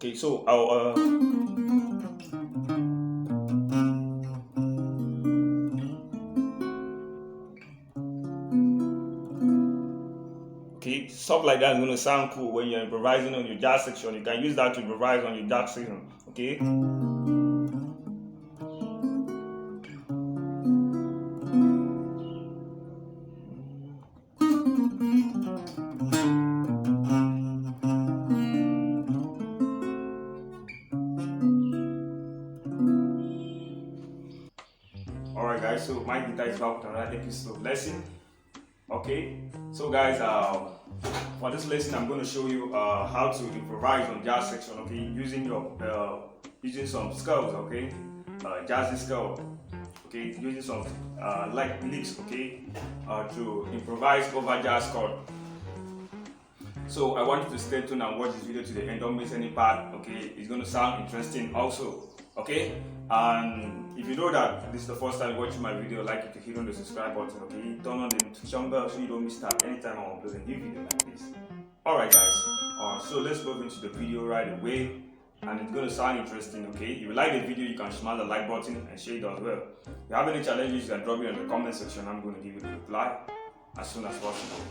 Okay, so I'll okay, stuff like that is going to sound cool when you're improvising on your jazz section. You can use that to improvise on your jazz section. Okay. Alright guys, so my guitar is back with another episode lesson. Okay, so guys, for this lesson I'm going to show you how to improvise on jazz section. Okay, using your using some scales. Okay, jazzy scale. Okay, using some light licks. Okay, to improvise over jazz chord. So I want you to stay tuned and watch this video to the end. Don't miss any part. Okay, it's going to sound interesting also. Okay, and if you know that this is the first time watching my video, I'd like you to hit on the subscribe button. Okay, turn on the notification bell so you don't miss out anytime I upload a new video like this. Alright guys, so let's move into the video right away, and it's going to sound interesting. Okay, if you like the video, you can smash the like button and share it as well. If you have any challenges, you can drop it in the comment section. I'm going to give you the reply as soon as possible.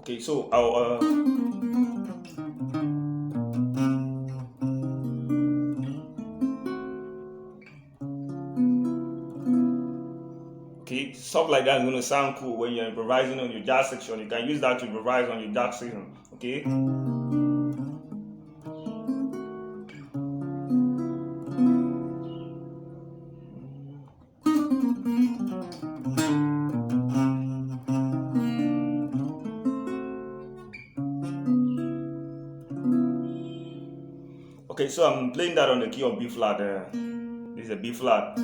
Okay, so I'll okay, stuff like that is going to sound cool when you're improvising on your jazz section. You can use that to improvise on your jazz section. Okay. Okay, so I'm playing that on the key of B flat. This is a B flat.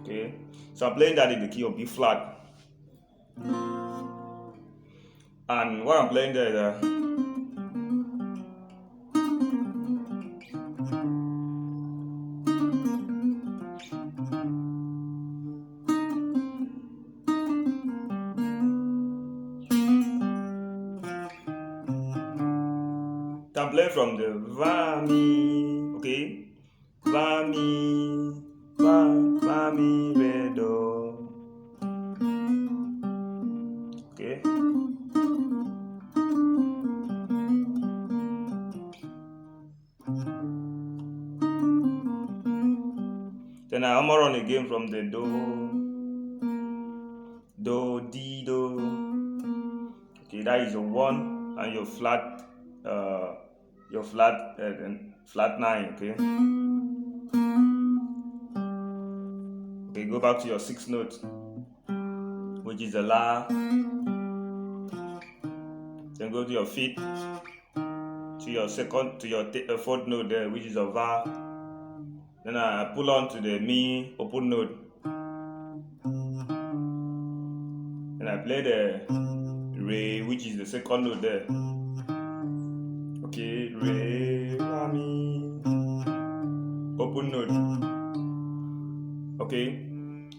Okay, so I'm playing that in the key of B flat. And what I'm playing there is I'm playing from the va mi, okay, va mi, va mi re do, okay. Then I hammer on again from the do, di, do. Okay, that is a 1 and your flat, flat 9. Okay. Okay, go back to your 6th note, which is a la. Then go to your 5th, to your 4th note there, which is a va. Then I pull on to the mi open note. Then I play the re, which is the 2nd note there. Okay, re, la, mi, open note. Okay,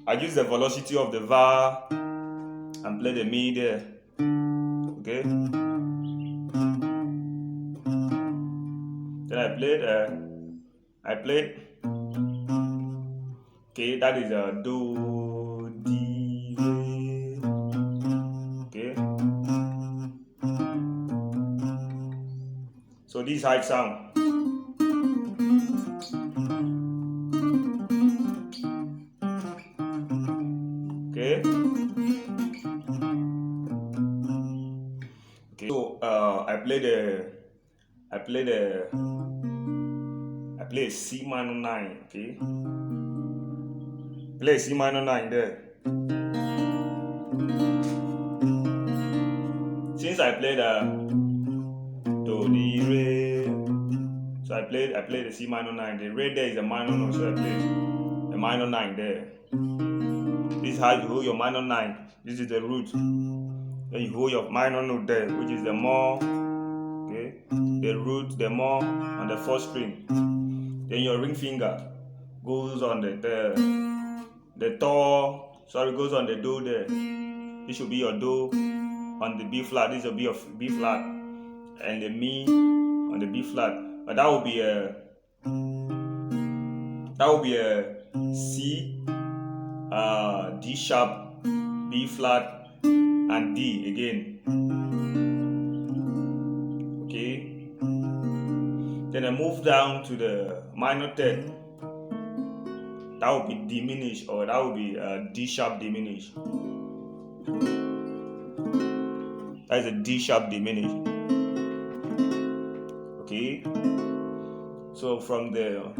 I use the velocity of the va and play the mi there. Okay, then I played. Okay, that is a do, di, re. Okay, so this is how it sounds. Okay. Okay. So I play C minor 9. Okay. Play C minor 9 there. Since I played do, di, re, so I played the C minor 9. The re there is a minor note, so I played the minor 9 there. This is how you hold your minor 9. This is the root. Then you hold your minor note there, which is the mo. Okay, the root, the mo on the 4th string. Then your ring finger goes on the the Do, sorry, goes on the Do there. This should be your Do on the B flat. This will be your B flat, and the Mi on the B flat. But that will be a C, D sharp, B flat, and D again. Okay. Then I move down to the minor third. That would be diminish, or that would be D sharp diminish. That is a D sharp diminish. Okay. So from the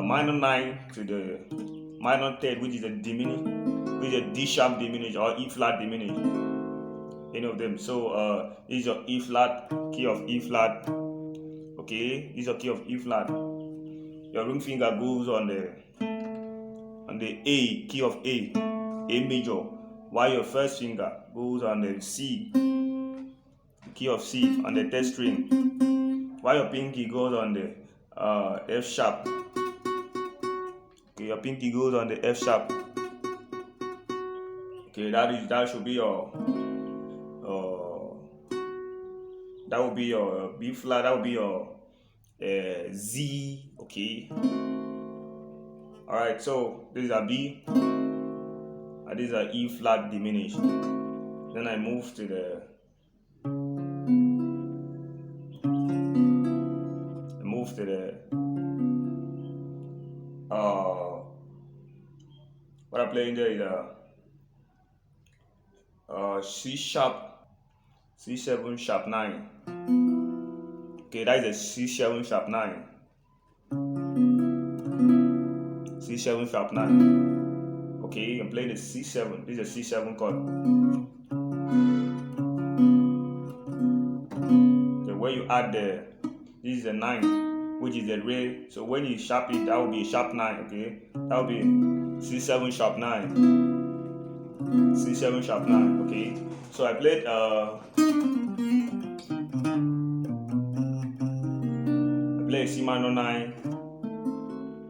minor 9 to the minor third, which is a diminish, which is a D sharp diminish or E flat diminish. Any of them. So this is your E flat, key of E flat. Okay, this is your key of E flat. Your ring finger goes on the A, key of A major, while your first finger goes on the C, key of C on the third string, while your pinky goes on the F sharp. Okay, your pinky goes on the F sharp. Okay, that should be your that would be your B flat. That would be your Z. Okay. All right. So this is a B. And this is a E flat diminish. Then I move to the. What I'm playing there is a C sharp, C7 sharp 9. Okay, that is a C7 sharp 9. C7 sharp 9. Okay, I'm playing the C7. This is a C7 chord. So when you add this is a 9, which is a re. So when you sharp it, that will be a sharp 9. Okay, that will be C7 sharp 9. C7 sharp 9. Okay, so I played C minor 9,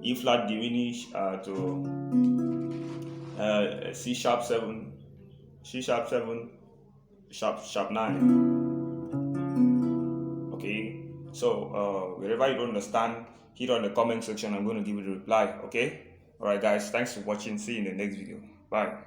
E flat diminish to C sharp 7, C sharp 7, sharp 9. Okay, so wherever you don't understand, hit on the comment section. I'm going to give you the reply. Okay, all right, guys. Thanks for watching. See you in the next video. Bye.